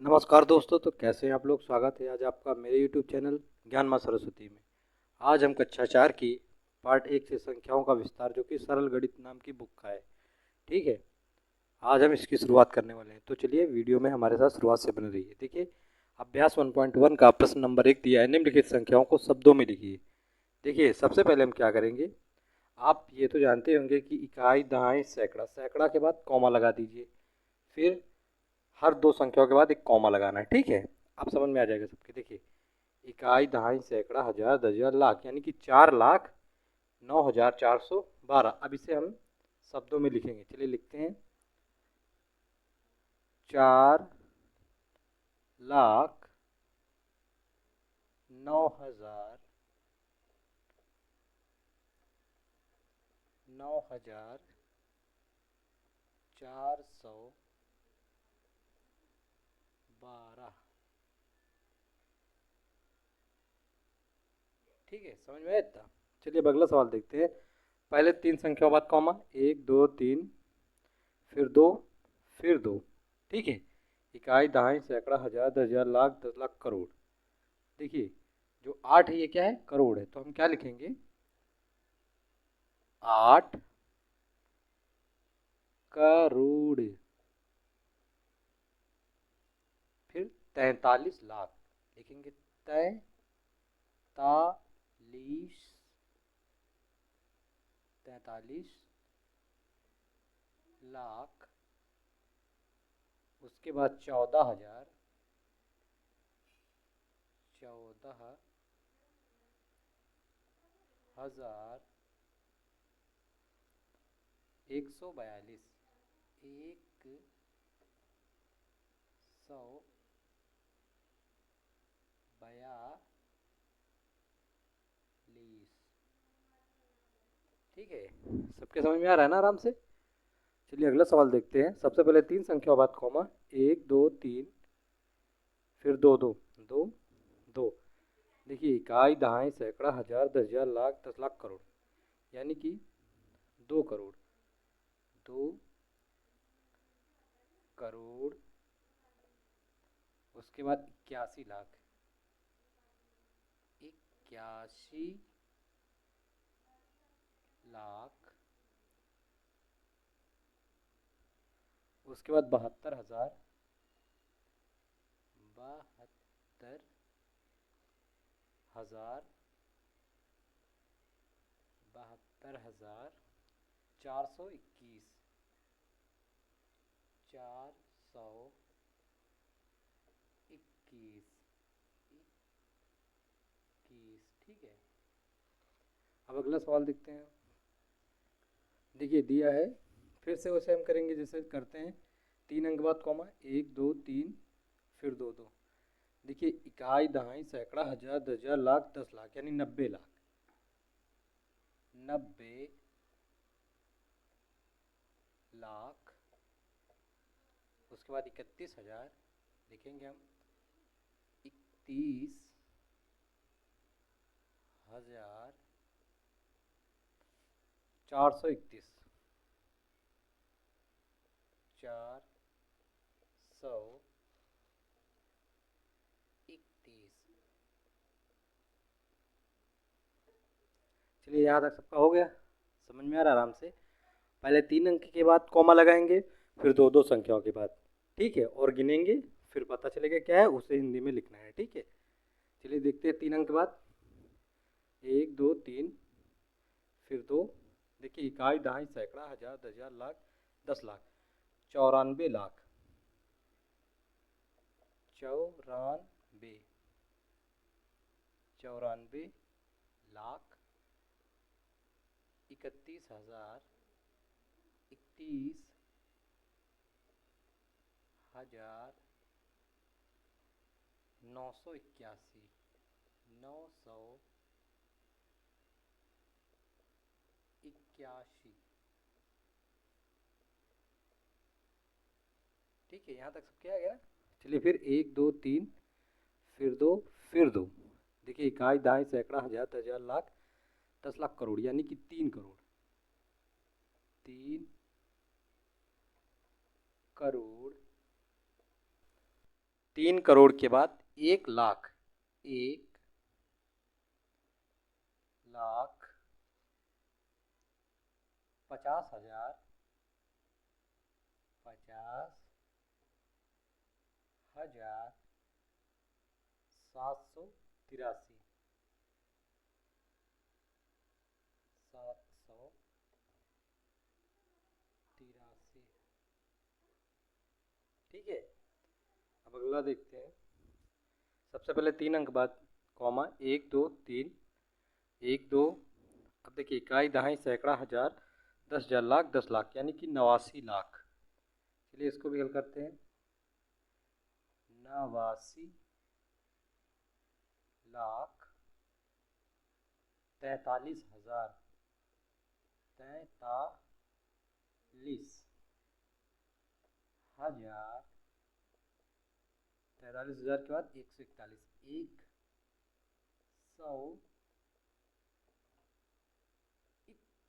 नमस्कार दोस्तों। तो कैसे हैं आप लोग। स्वागत है आज आपका मेरे YouTube चैनल ज्ञान मां सरस्वती में। आज हम कक्षा 4 की पार्ट 1 से संख्याओं का विस्तार जो कि सरल गणित नाम की बुक का है। ठीक है, आज हम इसकी शुरुआत करने वाले हैं। तो चलिए वीडियो में हमारे साथ शुरुआत से बने रहिए। देखिए, अभ्यास 1.1 का प्रश्न नंबर 1 दिया है, निम्नलिखित संख्याओं को शब्दों में लिखिए। देखिए, सबसे पहले हम क्या करेंगे, आप ये तो जानते होंगे कि इकाई, दहाई, सैकड़ा, सैकड़ा के बाद कॉमा लगा दीजिए। फिर हर दो संख्याओं के बाद एक कॉमा लगाना है। ठीक है, आप समझ में आ जाएगा सबके। देखिए, इकाई, दहाई, सैकड़ा, हजार, दर्जन, लाख, यानी कि 4,09,412। अब इसे हम शब्दों में लिखेंगे। चलिए लिखते हैं। 4,09,412। ठीक है, समझ में आया इतना। चलिए अब अगला सवाल देखते हैं। पहले तीन संख्याओं बाद कॉमा, एक, दो, तीन, फिर दो, फिर दो। ठीक है, इकाई, दहाई, सैकड़ा, हजार, दस हजार, लाख, 10 लाख, करोड़। देखिए, जो आठ है ये क्या है, करोड़ है। तो हम क्या लिखेंगे, 8 करोड़। फिर 43 लाख लिखेंगे। 43, 43 लाख। उसके बाद 14,000, 14,000, 142, 142। ठीक है, सबके समझ में आ रहा है ना आराम से। चलिए अगला सवाल देखते हैं। सबसे पहले तीन संख्या बाद कॉमा, एक, दो, तीन, फिर दो, दो, दो, दो। देखिए, इकाई, दहाई, सैकड़ा, हजार, दस हजार, लाख, 10 लाख, करोड़, यानी कि 2 करोड़। 2 करोड़। उसके बाद 81 लाख, 81 लाख। उसके बाद 72,000, 72,000, 72,421, 421, 21। ठीक है, अब अगला सवाल देखते हैं। देखिए दिया है, फिर से वैसे हम करेंगे जैसे करते हैं। तीन अंक बाद कॉमा, एक, दो, तीन, फिर दो, दो। देखिए, इकाई, दहाई, सैकड़ा, हजार, दस हजार, लाख, 10 लाख, यानी 90 लाख। 90 लाख। उसके बाद 31,000 लिखेंगे हम। 31,431, 431। चलिए, यहाँ तक सबका हो गया, समझ में आ रहा है आराम से। पहले तीन अंक के बाद कॉमा लगाएंगे, फिर दो दो संख्याओं के बाद। ठीक है, और गिनेंगे, फिर पता चलेगा क्या है, उसे हिंदी में लिखना है। ठीक है, चलिए देखते हैं। तीन अंक के बाद, एक, दो, तीन, फिर दो। देखिए, इकाई, दहाई, सैकड़ा, हजार, दस हजार, लाख, 10 लाख, 94 लाख। 94, 94 लाख। 31,000, 31,981, 981। ठीक है, यहाँ तक सब क्या आ गया। चलिए फिर एक, दो, तीन, फिर दो, फिर दो। देखिए, इकाई, दहाई, सैकड़ा, हजार, दस हजार, लाख, 10 लाख, करोड़, यानी कि 3 करोड़। 3 करोड़। 3 करोड़ के बाद 1 लाख, 1 लाख 50,000, 50,000 783, 783। ठीक है, अब अगला देखते हैं। सबसे पहले 3 अंक बाद कॉमा 1 2 3, 1 2। अब देखिए इकाई दहाई सैकड़ा हज़ार 10,000 लाख 10 लाख यानी कि 89 लाख। चलिए इसको भी हल करते हैं। 89 लाख 43,000, 43,000, 43,000 के बाद 141,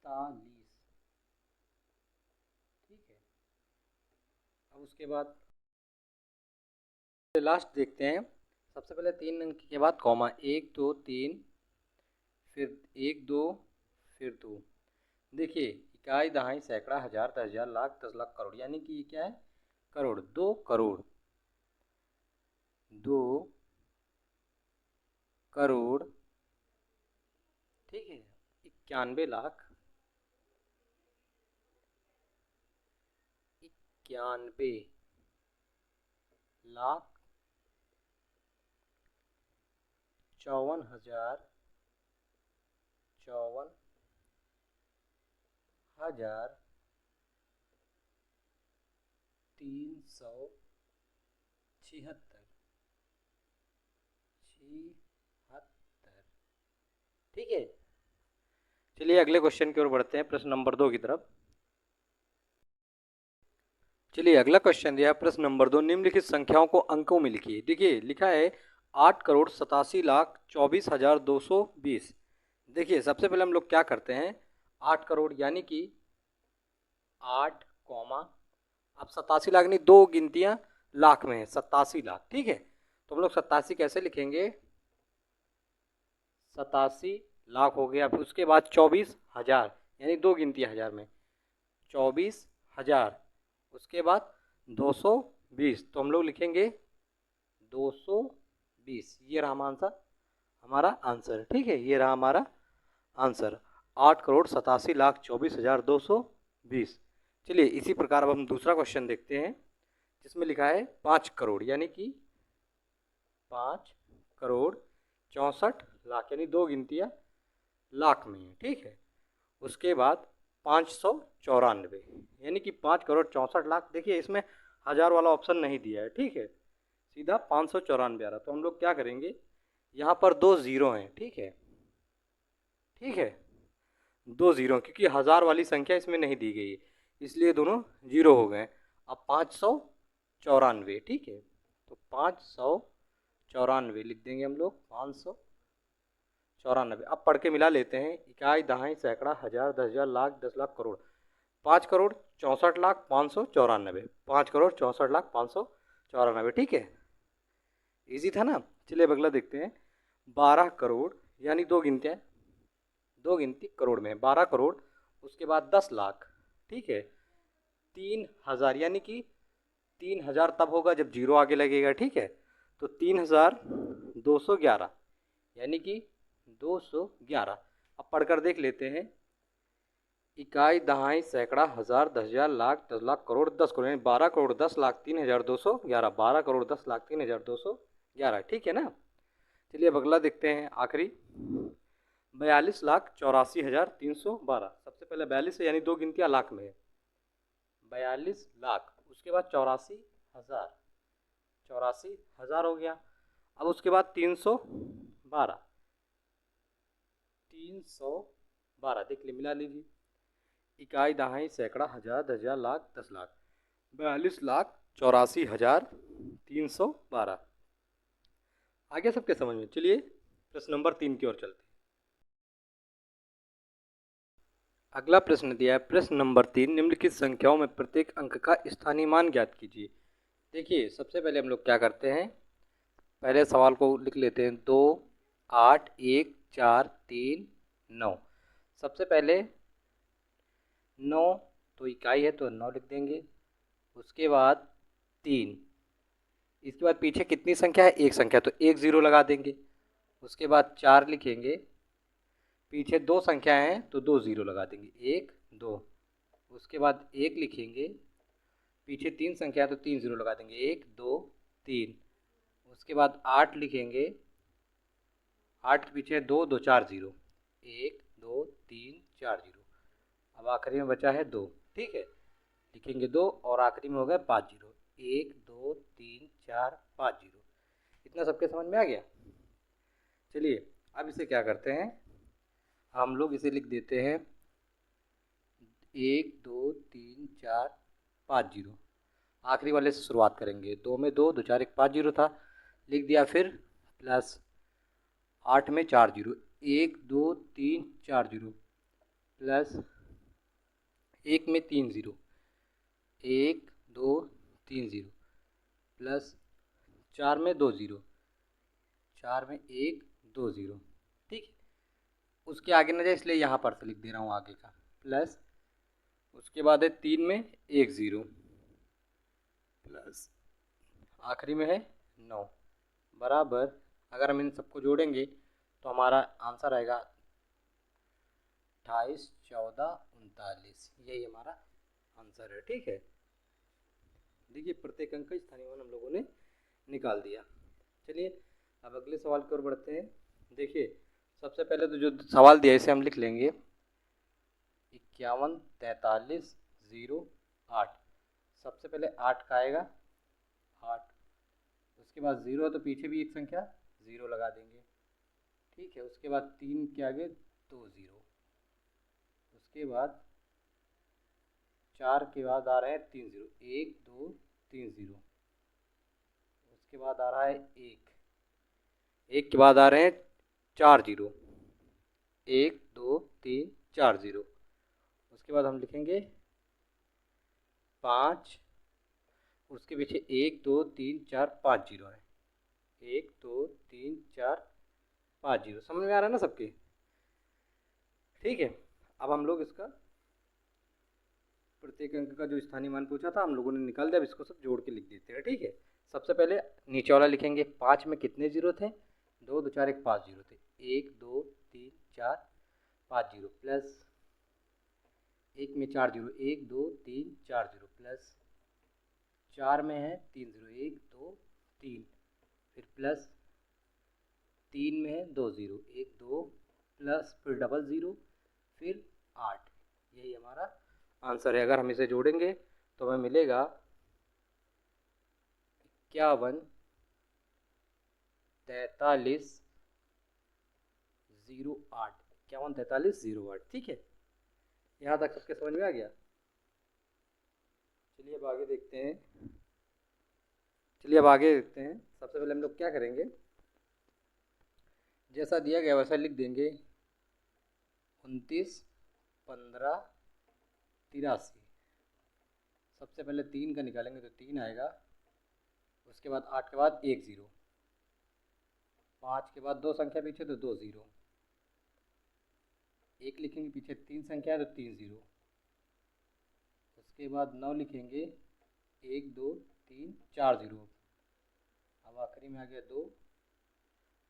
141। ठीक है, अब उसके बाद लास्ट देखते हैं। सबसे पहले 3 अंक के बाद कॉमा 1 2 3, फिर 1 2, फिर 2। देखिए इकाई दहाई सैकड़ा हज़ार 10,000 लाख 10 लाख करोड़ यानी कि ये क्या है, करोड़। 2 करोड़, 2 करोड़। ठीक है, 91 लाख, 91 लाख 54,000, 54,000 376। ठीक है, चलिए अगले क्वेश्चन की ओर बढ़ते हैं, प्रश्न नंबर 2 की तरफ। चलिए अगला क्वेश्चन दिया प्रश्न नंबर 2, निम्नलिखित संख्याओं को अंकों में लिखिए। देखिए लिखा है 8 करोड़ 87 लाख 24,220। देखिए सबसे पहले हम लोग क्या करते हैं, 8 करोड़ यानी कि 8 कॉमा, अब 87 लाख नहीं, 2 गिनतियां लाख में है, 87 लाख। ठीक है, तो हम लोग 87 कैसे लिखेंगे, 87 लाख हो गया। फिर उसके बाद 24,000 यानी 2 गिनतियां हज़ार में, 24,000। उसके बाद 220, तो हम लोग लिखेंगे 220। ये रहा हमारा आंसर। ठीक है, ये रहा हमारा आंसर, 8 करोड़ 87 लाख 24,220। चलिए इसी प्रकार अब हम दूसरा क्वेश्चन देखते हैं, जिसमें लिखा है 5 करोड़ यानी कि 5 करोड़ 64 लाख यानी 2 गिनतियाँ लाख में है। ठीक है, उसके बाद 594 यानी कि 5 करोड़ 64 लाख। देखिए इसमें हज़ार वाला ऑप्शन नहीं दिया है। ठीक है, सीधा 594 आ रहा। तो हम लोग क्या करेंगे, यहाँ पर 2 ज़ीरो हैं। ठीक है, ठीक है, 2 ज़ीरो, क्योंकि हज़ार वाली संख्या इसमें नहीं दी गई है, इसलिए दोनों जीरो हो गए। अब 594। ठीक है, तो 594 लिख देंगे हम लोग, 594। अब पढ़ के मिला लेते हैं, इकाई दहाई सैकड़ा हज़ार 10,000 लाख 10 लाख करोड़। 5 करोड़ 64 लाख 594, 5 करोड़ 64 लाख 594। ठीक है, इजी था ना। चलिए अब अगला देखते हैं, 12 करोड़ यानी 2 गिनतियाँ, 2 गिनती करोड़ में, 12 करोड़। उसके बाद 10 लाख। ठीक है, 3,000 यानी कि 3,000 तब होगा जब जीरो आगे लगेगा। ठीक है, तो 3,211 यानी कि 211। अब पढ़कर देख लेते हैं, इकाई दहाई सैकड़ा हज़ार 10,000 लाख 10 लाख करोड़ 10 करोड़ यानी 12 करोड़ 10 लाख 3,211, 12 करोड़ 10 लाख 3,211। ठीक है ना। चलिए अब अगला देखते हैं, आखिरी 42 लाख 84,312। सबसे पहले 42 है यानी 2 गिनतियाँ लाख में है, 42 लाख। उसके बाद 84,000, 84,000 हो गया। अब उसके बाद 312, 312 देख ली, मिला लीजिए, इकाई दहाई सैकड़ा हज़ार 10,000 लाख 10 लाख, 42 लाख 84,312। आगे सबके समझ में। चलिए प्रश्न नंबर 3 की ओर चलते हैं। अगला प्रश्न दिया है प्रश्न नंबर 3, निम्नलिखित संख्याओं में प्रत्येक अंक का स्थानीय मान ज्ञात कीजिए। देखिए सबसे पहले हम लोग क्या करते हैं, पहले सवाल को लिख लेते हैं। 2, 8, 1, 4, 3, 9। सबसे पहले 9 तो इकाई है तो 9 लिख देंगे। उसके बाद 3, इसके बाद पीछे कितनी संख्या है? एक संख्या, तो एक ज़ीरो लगा देंगे। उसके बाद 4 लिखेंगे, पीछे दो संख्याएं हैं तो दो ज़ीरो लगा देंगे, 1, 2। उसके बाद 1 लिखेंगे, पीछे 3 संख्या है तो 3 ज़ीरो लगा देंगे, 1, 2, 3। उसके बाद 8 लिखेंगे, 8 के पीछे 2, 2, 4 ज़ीरो, 1, 2, 3, 4 ज़ीरो। अब आखिरी में बचा है 2, ठीक है, लिखेंगे 2 और आखिरी में हो गया 5 ज़ीरो, 1, 2, 3, 4, 5 ज़ीरो। इतना सबके समझ में आ गया? चलिए अब इसे क्या करते हैं, हम लोग इसे लिख देते हैं 1, 2, 3, 4, 5 ज़ीरो। आखिरी वाले से शुरुआत करेंगे। 2 में 2, 2 4 1 5 ज़ीरो था, लिख दिया। फिर प्लस 8 में 4 ज़ीरो, 1, 2, 3, 4 ज़ीरो, प्लस 1 में 3 ज़ीरो, 1, 2, 3 ज़ीरो, प्लस 4 में 2 ज़ीरो, 4 में 1, 2 ज़ीरो, ठीक है। उसके आगे न जाए इसलिए यहाँ पर से लिख दे रहा हूँ आगे का, प्लस उसके बाद है 3 में 1 ज़ीरो, प्लस आखिरी में है 9, बराबर। अगर हम इन सबको जोड़ेंगे तो हमारा आंसर आएगा 28, 14, 39। यही हमारा आंसर है, ठीक है। देखिए प्रत्येक अंक का स्थानीय मान हम लोगों ने निकाल दिया। चलिए अब अगले सवाल की ओर बढ़ते हैं। देखिए सबसे पहले तो जो सवाल दिया इसे हम लिख लेंगे 51, 43, 0, 8। सबसे पहले 8 का आएगा 8, उसके बाद 0 है तो पीछे भी एक संख्या 0 लगा देंगे, ठीक है। उसके बाद 3 के आगे 2 ज़ीरो, उसके बाद 4 के बाद आ रहे हैं 3 ज़ीरो, 1, 2, 3 ज़ीरो। उसके बाद आ रहा है 1, 1 के बाद आ रहे हैं 4 ज़ीरो, 1, 2, 3, 4 ज़ीरो। उसके बाद हम लिखेंगे 5, उसके पीछे 1, 2, 3, 4, 5 ज़ीरो है, 1, 2, 3, 4, 5 ज़ीरो। समझ में आ रहा है ना सबके? ठीक है। अब हम लोग इसका प्रत्येक अंक का जो स्थानीय मान पूछा था हम लोगों ने निकाल दिया। अब इसको सब जोड़ के लिख देते हैं, ठीक है। सबसे पहले नीचे वाला लिखेंगे, 5 में कितने ज़ीरो थे? 2, 2, 4, 1 5 ज़ीरो थे, 1, 2, 3, 4, 5 ज़ीरो, प्लस 1 में 4 ज़ीरो, 1, 2, 3, 4 ज़ीरो, प्लस 4 में है 3 ज़ीरो, 1, 2, 3, फिर प्लस 3 में है 2 ज़ीरो, 1, 2, प्लस फिर डबल ज़ीरो, फिर 8। यही हमारा आंसर है। अगर हम इसे जोड़ेंगे तो हमें मिलेगा 51, 43, 08, 51, 43, 08, ठीक है। यहाँ तक सबके समझ में आ गया? चलिए अब आगे देखते हैं। सबसे पहले हम लोग क्या करेंगे, जैसा दिया गया वैसा लिख देंगे 29, 15, 83। सबसे पहले 3 का निकालेंगे तो 3 आएगा, उसके बाद 8 के बाद 1 ज़ीरो, 5 के बाद दो संख्या पीछे तो 2 ज़ीरो, 1 लिखेंगे पीछे 3 संख्या है तो 3 ज़ीरो। उसके बाद 9 लिखेंगे, 1, 2, 3, 4 ज़ीरो। अब आखिरी में आ गया 2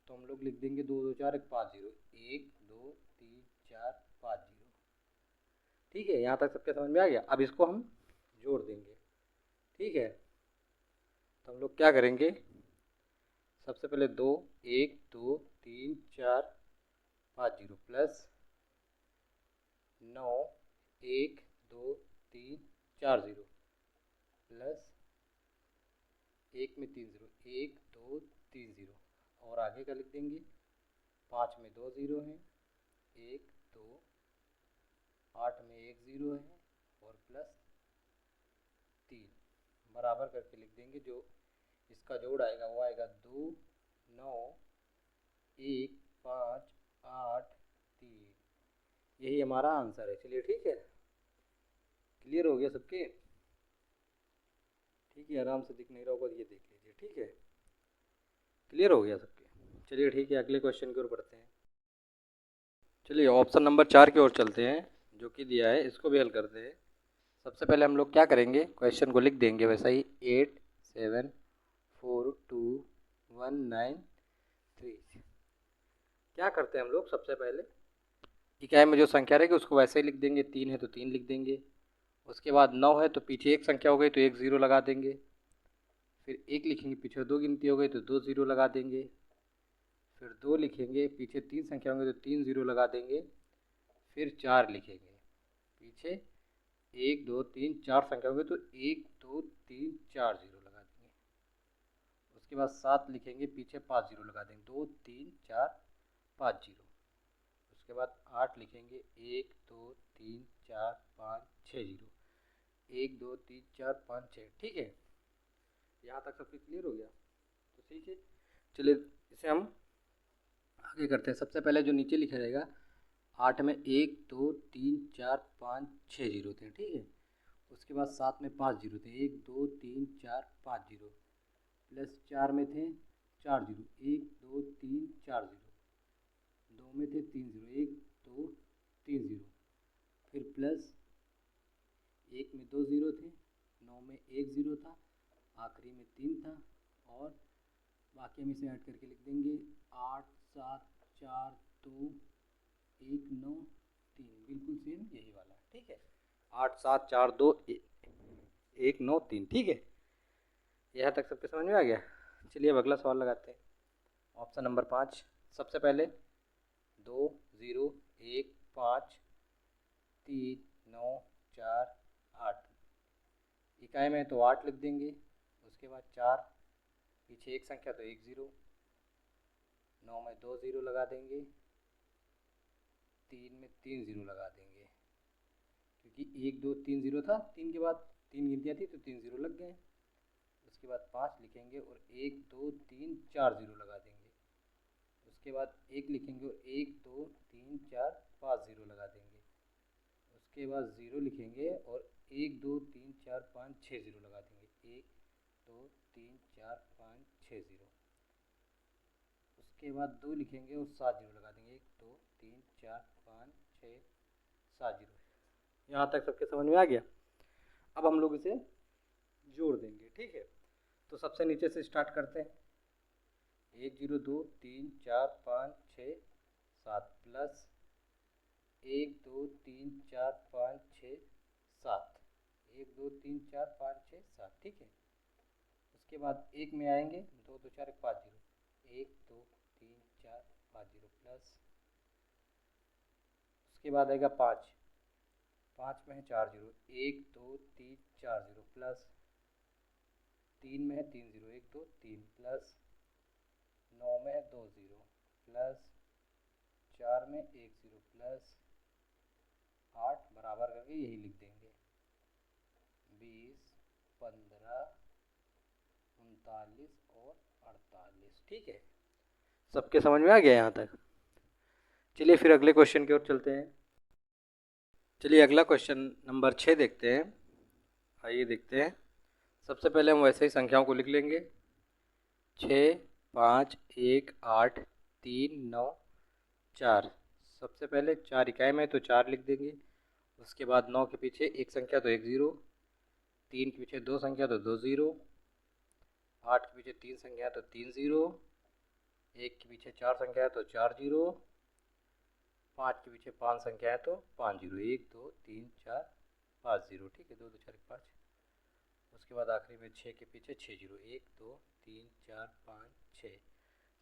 तो हम लोग लिख देंगे 2, 2, 4, 1 5 ज़ीरो, 1, 2, 3, 4, 5 ज़ीरो, ठीक है। यहाँ तक सबके समझ में आ गया? अब इसको हम जोड़ देंगे, ठीक है। तो हम लोग क्या करेंगे, सबसे पहले 2, 1, 2, 3, 4, 5 ज़ीरो, प्लस 9, 1, 2, 3, 4 ज़ीरो, प्लस 1 में 3 ज़ीरो, 1, 2, 3 ज़ीरो, और आगे का लिख देंगे। 5 में 2 ज़ीरो हैं, 1, 2, 8 में 1 ज़ीरो है, और प्लस 3, बराबर करके लिख देंगे। जो इसका जोड़ आएगा वो आएगा 2, 9, 1, 5, 8, 3। यही हमारा आंसर है। चलिए ठीक है, क्लियर हो गया सबके? ठीक है, आराम से दिख नहीं रहा होगा, ये देख लीजिए, ठीक है। क्लियर हो गया सबके? चलिए ठीक है, अगले क्वेश्चन की ओर बढ़ते हैं। चलिए ऑप्शन नंबर 4 की ओर चलते हैं, जो कि दिया है, इसको भी हल करते हैं। सबसे पहले हम लोग क्या करेंगे, क्वेश्चन को लिख देंगे वैसा ही, 8 7 4 2 1 9 3। क्या करते हैं हम लोग, सबसे पहले इकाई में जो संख्या रहेगी उसको वैसे ही लिख देंगे। 3 है तो 3 लिख देंगे। उसके बाद 9 है तो पीछे एक संख्या हो गई तो एक ज़ीरो लगा देंगे। फिर 1 लिखेंगे, पीछे 2 गिनती हो गई तो 2 ज़ीरो लगा देंगे। फिर 2 लिखेंगे, पीछे 3 संख्या होंगे तो 3 ज़ीरो लगा देंगे। फिर 4 लिखेंगे, पीछे 1 2 3 4 संख्या होंगे तो 1 2 3 4 ज़ीरो लगा देंगे। उसके बाद 7 लिखेंगे, पीछे 5 ज़ीरो लगा देंगे, 2 3 4 5 ज़ीरो। उसके बाद 8 लिखेंगे, 1 2 3 4 5 6 ज़ीरो, 1 2 3 4 5 6। ठीक है, यहाँ तक सबके क्लियर हो गया? तो ठीक है, चलिए इसे हम आगे करते हैं। सबसे पहले जो नीचे लिखा जाएगा, 8 में 1 2 3 4 5 6 जीरो थे, ठीक है। उसके बाद 7 में 5 जीरो थे, 1 2 3 4 5 जीरो, प्लस 4 में थे 4 जीरो, 1 2 3 4 जीरो, 2 में थे 3 जीरो, 1 2 3 जीरो, फिर प्लस 1 में 2 जीरो थे, 9 में 1 जीरो था, आखिरी में 3 था, और बाकी हम इसे ऐड करके लिख देंगे 8 7 4 2 1 9 3, बिल्कुल सेम यही वाला है, ठीक है। 8 7 4 2 1 9 3, ठीक है। यहाँ तक सबके समझ में आ गया? चलिए अब अगला सवाल लगाते हैं। ऑप्शन नंबर 5, सबसे पहले 2 0 1 5 3 9 4 8, इकाई में तो 8 लिख देंगे। उसके बाद 4, पीछे एक संख्या तो 1 ज़ीरो, 9 में 2 ज़ीरो लगा देंगे, 3 में 3 ज़ीरो लगा देंगे, क्योंकि 1 2 3 ज़ीरो था, 3 के बाद 3 गिनतियाँ थी तो 3 ज़ीरो लग गए। उसके बाद 5 लिखेंगे और 1 2 3 4 ज़ीरो लगा देंगे। उसके बाद 1 लिखेंगे और 1 2 3 4 5 ज़ीरो लगा देंगे। उसके बाद 0 लिखेंगे और 1 2 3 4 5 6 ज़ीरो लगा देंगे, 1 2 3 4 5 6 ज़ीरो। उसके बाद 2 लिखेंगे और 7 ज़ीरो लगा देंगे, 1 2 3 4 5 6 7 ज़ीरो। यहाँ तक सबके समझ में आ गया? अब हम लोग इसे जोड़ देंगे, ठीक है। तो सबसे नीचे से स्टार्ट करते हैं। 1 0 2 3 4 5 6 7, प्लस 1 2 3 4 5 6 7, 1 2 3 4 5 6 7, ठीक है। उसके बाद 1 में आएंगे, 2 2 4 5 ज़ीरो, 1 2 3 4 5 ज़ीरो, प्लस उसके बाद आएगा 5, 5 में है 4 ज़ीरो, 1 2 3 4 ज़ीरो, प्लस 3 में है 3 ज़ीरो, 1 2 3, प्लस 9 में है 2 ज़ीरो, प्लस 4 में 1 ज़ीरो, प्लस 8 बराबर करके यही लिख देंगे, 20 15 39 और 48, ठीक है। सबके समझ में आ गया यहाँ तक? चलिए फिर अगले क्वेश्चन की ओर चलते हैं। चलिए अगला क्वेश्चन नंबर 6 देखते हैं। आइए देखते हैं। सबसे पहले हम वैसे ही संख्याओं को लिख लेंगे, 6 5 1 8 3 9 4। सबसे पहले 4 इकाई में तो 4 लिख देंगे। उसके बाद 9 के पीछे एक संख्या तो 1 ज़ीरो, 3 के पीछे 2 संख्या तो 2 ज़ीरो, 8 के पीछे 3 संख्या है तो 3 ज़ीरो, 1 के पीछे 4 संख्या है तो 4 ज़ीरो, 5 के पीछे 5 संख्या है तो 5 ज़ीरो, 1 2 3 4 5 ज़ीरो, ठीक है, 2 2 4 5। उसके बाद आखिरी में 6 के पीछे 6 ज़ीरो, 1 2 3 4 5 6,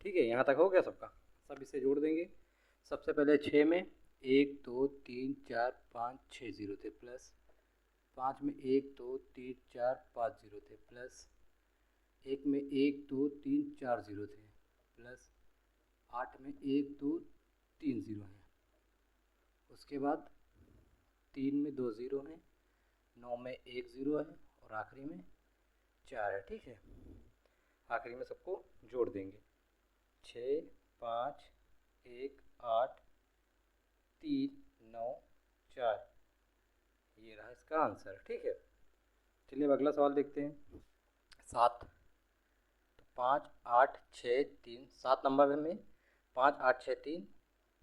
ठीक है। यहाँ तक हो गया सबका? सब इसे जोड़ देंगे। सबसे पहले 6 में 1 2 3 4 5 6 ज़ीरो थे, प्लस 5 में 1 2 3 4 5 ज़ीरो थे, प्लस 1 में 1 2 3 4 ज़ीरो थे, प्लस 8 में 1 2 3 ज़ीरो हैं। उसके बाद 3 में 2 ज़ीरो हैं, 9 में 1 ज़ीरो है, और आखिरी में 4 है, ठीक है। आखिरी में सबको जोड़ देंगे, 6 5 1 8 3 9 4, ये रहा इसका आंसर, ठीक है। चलिए अब अगला सवाल देखते हैं। 7, तो 5 8 6 3 7 नंबर में 5 8 6 3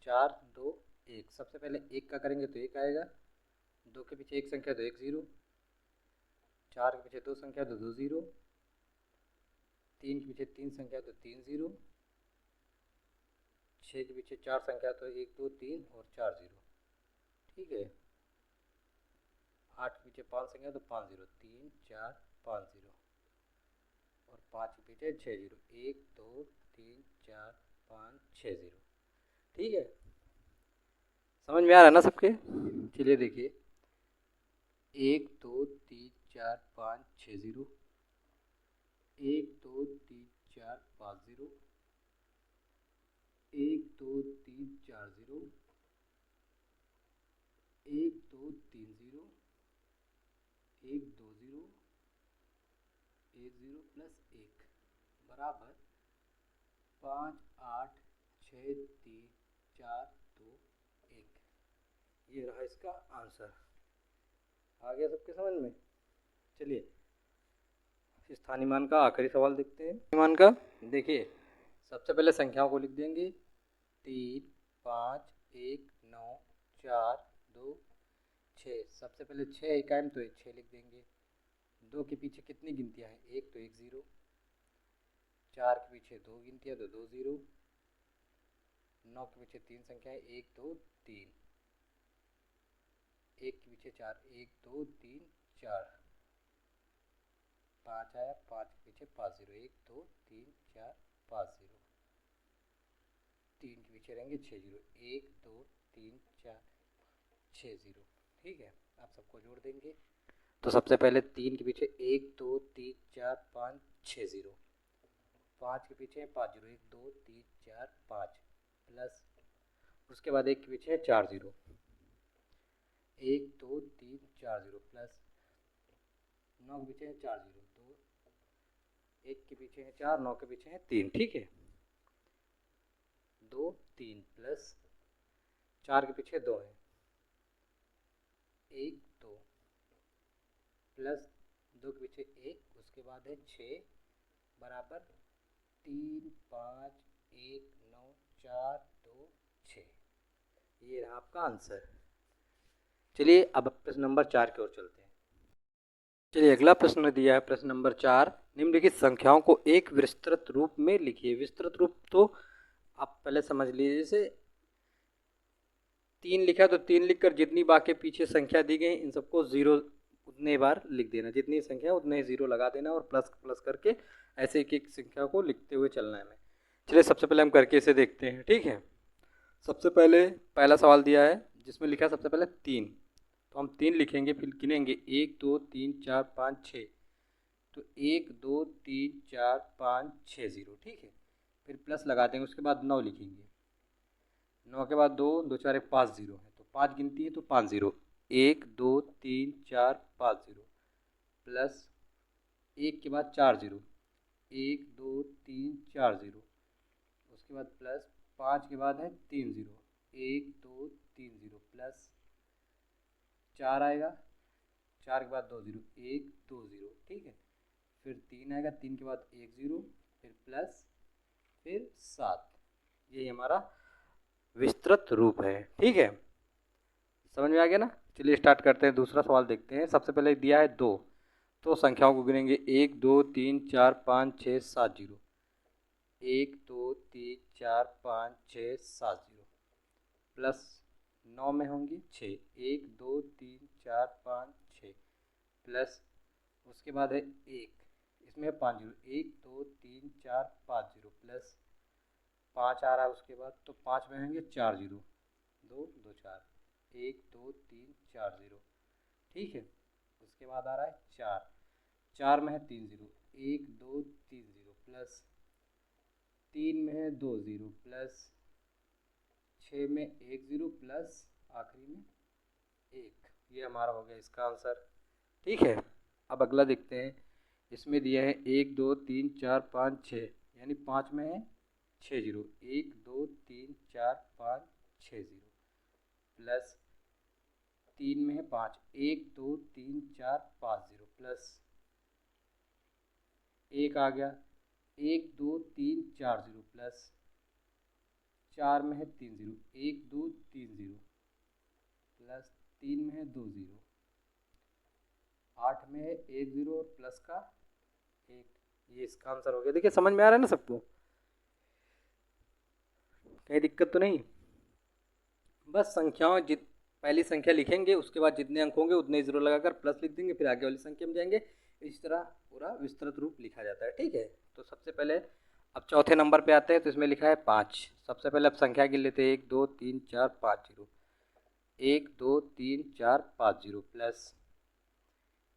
4 2 1। सबसे पहले एक का करेंगे तो एक आएगा, दो के पीछे एक संख्या तो एक ज़ीरो, चार के पीछे दो संख्या तो दो ज़ीरो, तीन के पीछे तीन संख्या तो तीन ज़ीरो, छः के पीछे चार संख्या तो एक दो तीन और चार ज़ीरो। ठीक है, आठ के पीछे पाँच संख्या तो पाँच ज़ीरो, तीन चार पाँच ज़ीरो, और पाँच के पीछे छः ज़ीरो, एक दो तीन चार पाँच छः ज़ीरो। ठीक है, समझ में आ रहा है ना सबके? चलिए देखिए, एक दो तीन चार पाँच छः ज़ीरो, एक दो तीन चार पाँच ज़ीरो, एक दो तीन चार ज़ीरो, एक दो तीन ज़ीरो, एक दो ज़ीरो, एक ज़ीरो प्लस एक बराबर 5 8 6 3 4 2 1। ये रहा इसका आंसर। आ गया सबके समझ में? चलिए स्थानीय मान का आखिरी सवाल देखते हैं। मान का देखिए, सबसे पहले संख्याओं को लिख देंगे 3 5 1 9 4 2 6। सबसे पहले 6 इकाई तो 6 लिख देंगे। दो के पीछे कितनी गिनतियाँ हैं? एक तो एक ज़ीरो, चार के पीछे दो गिनतियाँ तो दो ज़ीरो, नौ के पीछे तीन संख्या है एक दो तीन, एक के पीछे चार एक दो तीन चार, पाँच आया, पाँच के पीछे पाँच ज़ीरो, एक दो तीन चार पाँच ज़ीरो, तीन के पीछे रहेंगे छः ज़ीरो, एक दो तीन चार छः ज़ीरो। ठीक है, आप सबको जोड़ देंगे तो सबसे पहले तीन के पीछे एक दो तीन चार पाँच छः ज़ीरो, पाँच के पीछे पाँच ज़ीरो, एक दो तीन चार पाँच, प्लस उसके बाद एक के पीछे चार ज़ीरो, एक दो तीन चार ज़ीरो, प्लस नौ के पीछे है चार ज़ीरो, दो एक के पीछे है चार, नौ के पीछे है तीन। ठीक है, दो तीन प्लस चार के पीछे दो है, एक दो, प्लस दो के पीछे एक, उसके बाद है छः बराबर 3 5 1 9 4 2 6। ये रहा आपका आंसर। चलिए अब प्रश्न नंबर 4 की ओर चलते हैं। चलिए अगला प्रश्न दिया है प्रश्न नंबर 4, निम्नलिखित संख्याओं को एक विस्तृत रूप में लिखिए। विस्तृत रूप तो आप पहले समझ लीजिए, जैसे तीन लिखा तो तीन लिखकर जितनी बाकी पीछे संख्या दी गई इन सबको ज़ीरो उतने बार लिख देना, जितनी संख्या उतने ही ज़ीरो लगा देना और प्लस प्लस करके ऐसे एक एक संख्या को लिखते हुए चलना है हमें। चलिए सबसे पहले हम करके इसे देखते हैं। ठीक है, सबसे पहले पहला सवाल दिया है जिसमें लिखा है सबसे पहले तीन, तो हम तीन लिखेंगे, फिर गिनेंगे एक दो तीन चार पाँच छः, तो एक दो तीन चार पाँच छः ज़ीरो। ठीक है, फिर प्लस लगा देंगे, उसके बाद नौ लिखेंगे, नौ के बाद दो दो चार एक पाँच ज़ीरो है तो पाँच गिनती है तो पाँच ज़ीरो, एक दो तीन चार पाँच ज़ीरो, प्लस एक के बाद चार ज़ीरो, एक दो तीन चार ज़ीरो, उसके बाद प्लस पाँच के बाद है तीन ज़ीरो, एक दो तीन ज़ीरो, प्लस चार आएगा, चार के बाद दो ज़ीरो, एक दो ज़ीरो। ठीक है, फिर तीन आएगा, तीन के बाद एक ज़ीरो, फिर प्लस, फिर सात। यही हमारा विस्तृत रूप है। ठीक है, समझ में आ गया ना? चलिए स्टार्ट करते हैं, दूसरा सवाल देखते हैं। सबसे पहले दिया है दो, तो संख्याओं को गिनेंगे एक दो तीन चार पाँच छः सात ज़ीरो, एक दो तीन चार पाँच छः सात ज़ीरो, प्लस नौ में होंगी छः, एक दो तीन चार पाँच छः, प्लस उसके बाद है एक, इसमें है पाँच ज़ीरो, एक दो तीन चार पाँच ज़ीरो, प्लस पाँच आ रहा है उसके बाद, तो पाँच में होंगे चार ज़ीरो, दो दो चार, एक दो तीन चार ज़ीरो। ठीक है, उसके बाद आ रहा है चार, चार में है तीन ज़ीरो, एक दो तीन ज़ीरो, प्लस तीन में है दो ज़ीरो, प्लस छः में एक ज़ीरो, प्लस आखिरी में एक। ये हमारा हो गया इसका आंसर। ठीक है, अब अगला देखते हैं। इसमें दिया है एक दो तीन चार पाँच छः, यानी पाँच में है छः ज़ीरो, एक दो तीन चार पाँच छः ज़ीरो, प्लस तीन में है पाँच, एक दो तीन चार पाँच ज़ीरो, प्लस एक आ गया, 1 2 3 4 0 प्लस 4 में है 3 0, 1 2 3 0 प्लस 3 में है 2 0, 8 में है 1 0 और प्लस का 1। ये इसका आंसर हो गया। देखिए समझ में आ रहा है ना सबको, कहीं दिक्कत तो नहीं। बस संख्याओं पहली संख्या लिखेंगे, उसके बाद जितने अंक होंगे उतने जीरो लगाकर प्लस लिख देंगे, फिर आगे वाली संख्या में जाएंगे। इस तरह पूरा विस्तृत रूप लिखा जाता है। ठीक है, तो सबसे पहले अब चौथे नंबर पे आते हैं, तो इसमें लिखा है 5। सबसे पहले अब संख्या गिन लेते हैं, 1 2 3 4 5 0, 1 2 3 4 5 0 प्लस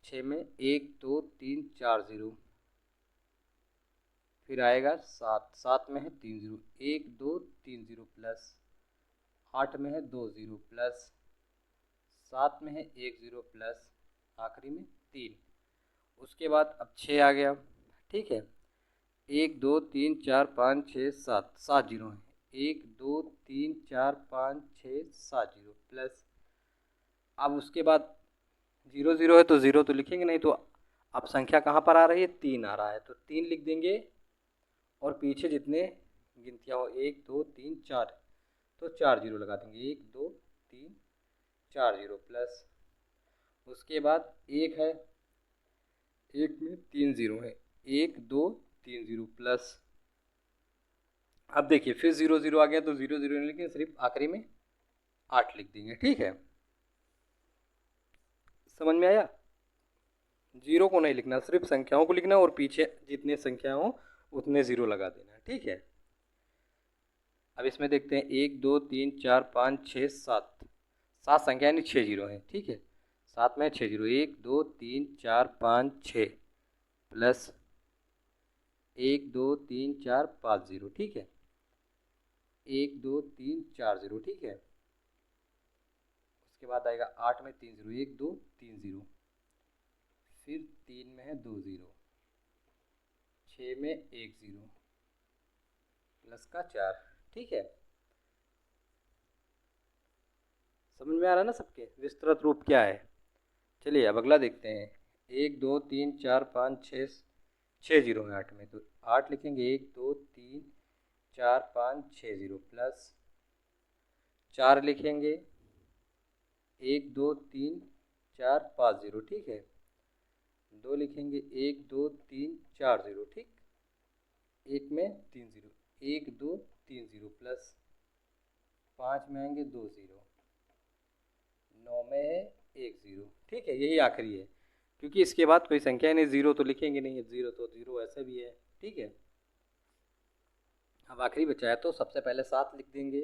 6 में 1 2 3 4 0, फिर आएगा 7, 7 में है 3 0, 1 2 3 0 प्लस 8 में है 2 0 प्लस 7 में है 1 0 प्लस आखिरी में 3। उसके बाद अब 6 आ गया। ठीक है, 1 2 3 4 5 6 7, 7 जीरो है, 1 2 3 4 5 6 7 जीरो प्लस, अब उसके बाद 0 0 है तो 0 तो लिखेंगे नहीं, तो अब संख्या कहाँ पर आ रही है, 3 आ रहा है, तो 3 लिख देंगे और पीछे जितने गिनतियाँ हो 1 2 3 4, तो 4 जीरो लगा देंगे, 1 2 3 4 जीरो प्लस, उसके बाद 1 है, 1 में 3 जीरो है, 1 2 3 जीरो प्लस, अब देखिए फिर 0 0 आ गया, तो 0 0 नहीं लिखेंगे, सिर्फ आखिरी में 8 लिख देंगे। ठीक है, समझ में आया। जीरो को नहीं लिखना, सिर्फ संख्याओं को लिखना और पीछे जितने संख्या हो उतने जीरो लगा देना। ठीक है, अब इसमें देखते हैं 1 2 3 4 5 6 7, 7 संख्या यानी 6 जीरो हैं। ठीक है, 7 में 6 जीरो, 1 2 3 4 5 6 प्लस 1 2 3 4 5 0। ठीक है, 1 2 3 4 0। ठीक है, उसके बाद आएगा 8 में 3 0, 1 2 3 0, फिर 3 में है 2 0, 6 में 1 0 प्लस का 4। ठीक है, समझ में आ रहा है ना सबके विस्तृत रूप क्या है। चलिए अब अगला देखते हैं, 1 2 3 4 5 6, 6 जीरो है 8 में, तो 8 लिखेंगे, 1 2 3 4 5 6 0 प्लस 4 लिखेंगे, 1 2 3 4 5 0। ठीक है, 2 लिखेंगे, 1 2 3 4 0। ठीक, 1 में 3 0, 1 2 3 0 प्लस 5 में आएंगे 2 0, 9 में है 1 0। ठीक है, यही आखिरी है, क्योंकि इसके बाद कोई संख्या नहीं, 0 तो लिखेंगे नहीं, 0 तो 0 ऐसा भी है। ठीक है, अब आखिरी बचा है, तो सबसे पहले 7 लिख देंगे।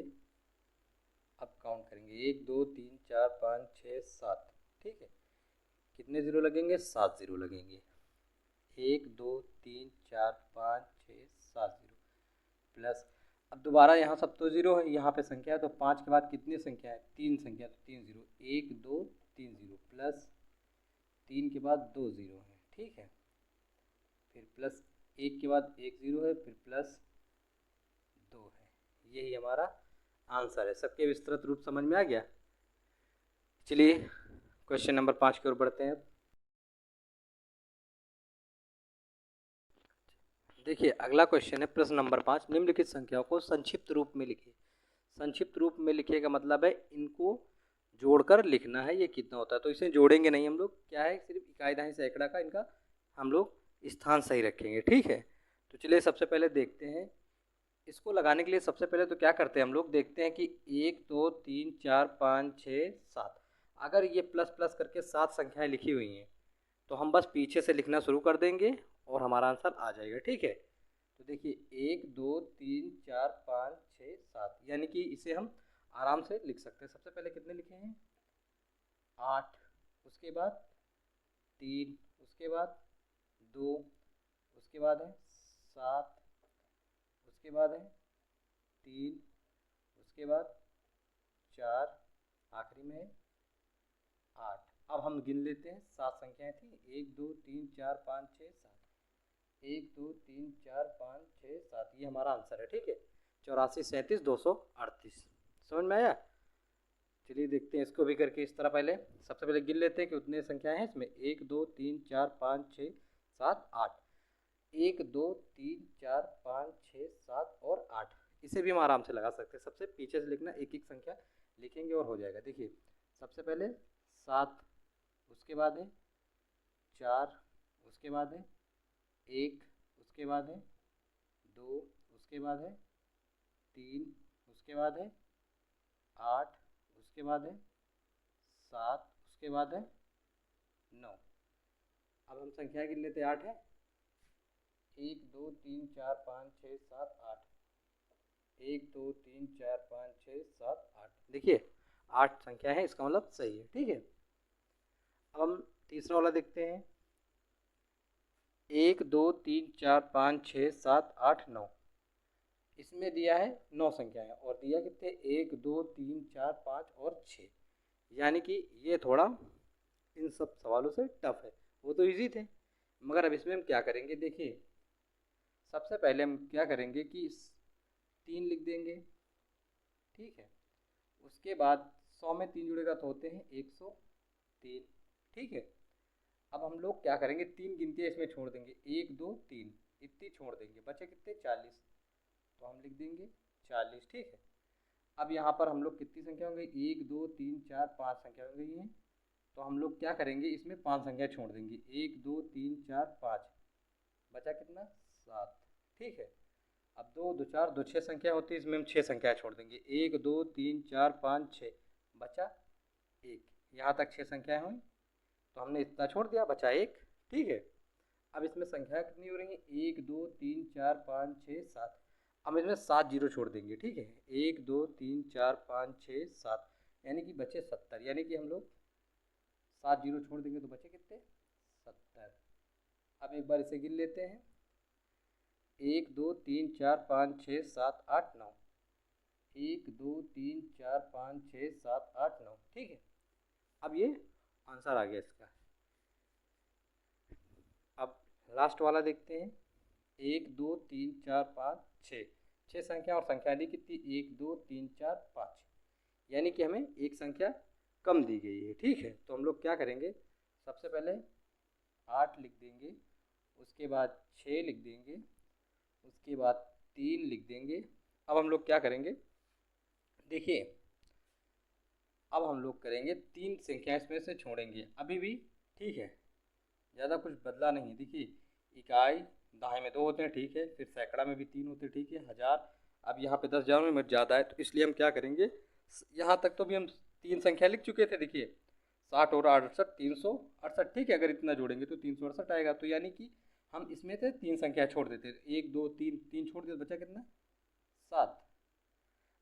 अब काउंट करेंगे, 1 2 3 4 5 6 7। ठीक है, कितने ज़ीरो लगेंगे, 7 ज़ीरो लगेंगे, 1 2 3 4 5 6 7 ज़ीरो प्लस, अब दोबारा यहाँ सब तो ज़ीरो है, यहाँ पे संख्या है, तो 5 के बाद कितनी संख्या है, 3 संख्या, तो 3 ज़ीरो, 1 2 3 ज़ीरो प्लस 3 के बाद 2 ज़ीरो है। ठीक है, फिर प्लस 1 के बाद 1 ज़ीरो है, फिर प्लस 2 है। यही हमारा आंसर है। सबके विस्तृत रूप समझ में आ गया। चलिए क्वेश्चन नंबर 5 की ओर बढ़ते हैं। देखिए अगला क्वेश्चन है प्रश्न नंबर 5, निम्नलिखित संख्याओं को संक्षिप्त रूप में लिखिए। संक्षिप्त रूप में लिखिए का मतलब है इनको जोड़कर लिखना है, ये कितना होता है, तो इसे जोड़ेंगे नहीं हम लोग, क्या है सिर्फ इकाई दहाई सैकड़ा का इनका हम लोग स्थान सही रखेंगे। ठीक है, तो चलिए सबसे पहले देखते हैं, इसको लगाने के लिए सबसे पहले तो क्या करते हैं हम लोग, देखते हैं कि 1 2 3 4 5 6 7, अगर ये प्लस प्लस करके 7 संख्याएं लिखी हुई हैं तो हम बस पीछे से लिखना शुरू कर देंगे और हमारा आंसर आ जाएगा। ठीक है, तो देखिए 1 2 3 4 5 6 7, यानी कि इसे हम आराम से लिख सकते हैं। सबसे पहले कितने लिखे हैं, 8, उसके बाद 3, उसके बाद 2, उसके बाद है 7, उसके बाद है 3, उसके बाद 4, आखिरी में है 8। अब हम गिन लेते हैं, 7 संख्याएं थी, 1 2 3 4 5 6 7, 1 2 3 4 5 6 7, ये हमारा आंसर है। ठीक है, 84 37 238। समझ में आया। चलिए देखते हैं इसको भी करके इस तरह, पहले सबसे पहले गिन लेते हैं कि उतने संख्याएं हैं इसमें, 1 2 3 4 5 6 7 8, 1 2 3 4 भी हम आराम से लगा सकते हैं। सबसे पीछे से लिखना, एक एक संख्या लिखेंगे और हो जाएगा। देखिए सबसे पहले 7, उसके बाद है 4, उसके बाद है 1, उसके बाद है 2, उसके बाद है 3, उसके बाद है 8, उसके बाद है 7, उसके बाद है 9। अब हम संख्या गिन लेते हैं। 8 है, 1 2 3 4 5 6 7 8, 1 2 3 4 5 6 7 8। देखिए 8 संख्या है, इसका मतलब सही है। ठीक है, अब हम तीसरा वाला देखते हैं। 1 2 3 4 5 6 7 8 9, इसमें दिया है 9 संख्या है और दिया कितने 1 2 3 4 5 और 6, यानी कि ये थोड़ा इन सब सवालों से टफ है। वो तो इजी थे, मगर अब इसमें हम क्या करेंगे। देखिए सबसे पहले हम क्या करेंगे कि 3 लिख देंगे। ठीक है, उसके बाद 100 में 3 जुड़ेगा तो होते हैं 103। ठीक है, अब हम लोग क्या करेंगे, 3 गिनतियाँ इसमें छोड़ देंगे, 1 2 3 इतनी छोड़ देंगे, बचे कितने 40, तो हम लिख देंगे 40। ठीक है, अब यहाँ पर हम लोग कितनी संख्या हो गई, 1 2 3 4 5 संख्या हो गई है, तो हम लोग क्या करेंगे, इसमें 5 संख्या छोड़ देंगे, 1 2 3 4 5, बचा कितना 7। ठीक है, अब 2 2 4 2 6 संख्या होती है, इसमें हम 6 संख्या छोड़ देंगे, 1 2 3 4 5 6, बचा 1। यहाँ तक 6 संख्याएँ हुई, तो हमने इतना छोड़ दिया, बचा 1। ठीक है, अब इसमें संख्या कितनी हो रही है, 1 2 3 4 5 6 7, हम इसमें 7 जीरो छोड़ देंगे। ठीक है, 1 2 3 4 5 6 7, यानी कि बचे 70, यानी कि हम लोग 7 जीरो छोड़ देंगे तो बचे कितने 70। अब एक बार इसे गिन लेते हैं, 1 2 3 4 5 6 7 8 9, 1 2 3 4 5 6 7 8 9। ठीक है, अब ये आंसर आ गया इसका। अब लास्ट वाला देखते हैं, 1 2 3 4 5 6, 6 संख्या और संख्या दी कितनी 1 2 3 4 5, यानी कि हमें एक संख्या कम दी गई है। ठीक है, तो हम लोग क्या करेंगे, सबसे पहले 8 लिख देंगे, उसके बाद 6 लिख देंगे, उसके बाद 3 लिख देंगे। अब हम लोग क्या करेंगे, देखिए अब हम लोग करेंगे 3 संख्या इसमें से छोड़ेंगे अभी भी। ठीक है, ज़्यादा कुछ बदला नहीं। देखिए इकाई दहाई में 2 होते हैं, ठीक है, फिर सैकड़ा में भी 3 होते हैं, ठीक है, हज़ार। अब यहाँ पे 10,000 में ज़्यादा है, तो इसलिए हम क्या करेंगे, यहाँ तक तो भी हम 3 संख्या लिख चुके थे। देखिए 60 और 68 368। ठीक है, अगर इतना जोड़ेंगे तो 368 आएगा, तो यानी कि हम इसमें से 3 संख्या छोड़ देते, 1 2 3 3 छोड़ दिए, बचा कितना 7।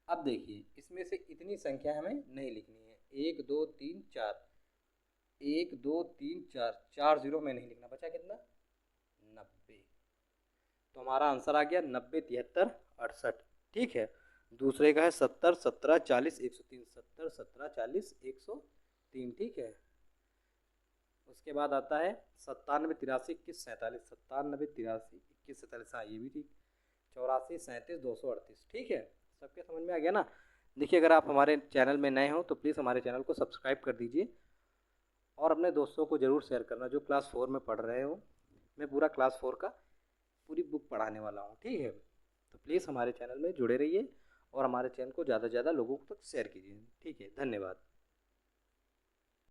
अब देखिए इसमें से इतनी संख्या हमें नहीं लिखनी है, 1 2 3 4, 1 2 3 4, 4 जीरो में नहीं लिखना, बचा कितना 90। तो हमारा आंसर आ गया 90 73 68। ठीक है, दूसरे का है 70 17 40 103, 70 17 40 103। ठीक है, उसके बाद आता है 97 83 21 47, 97 83 21 47, हाँ ये भी ठीक, 84 37 238। ठीक है, सबके समझ में आ गया ना। देखिए अगर आप हमारे चैनल में नए हो तो प्लीज़ हमारे चैनल को सब्सक्राइब कर दीजिए और अपने दोस्तों को ज़रूर शेयर करना जो क्लास 4 में पढ़ रहे हो। मैं पूरा क्लास 4 का पूरी बुक पढ़ाने वाला हूँ। ठीक है, तो प्लीज़ हमारे चैनल में जुड़े रहिए और हमारे चैनल को ज़्यादा से ज़्यादा लोगों तक शेयर कीजिए। ठीक है, धन्यवाद।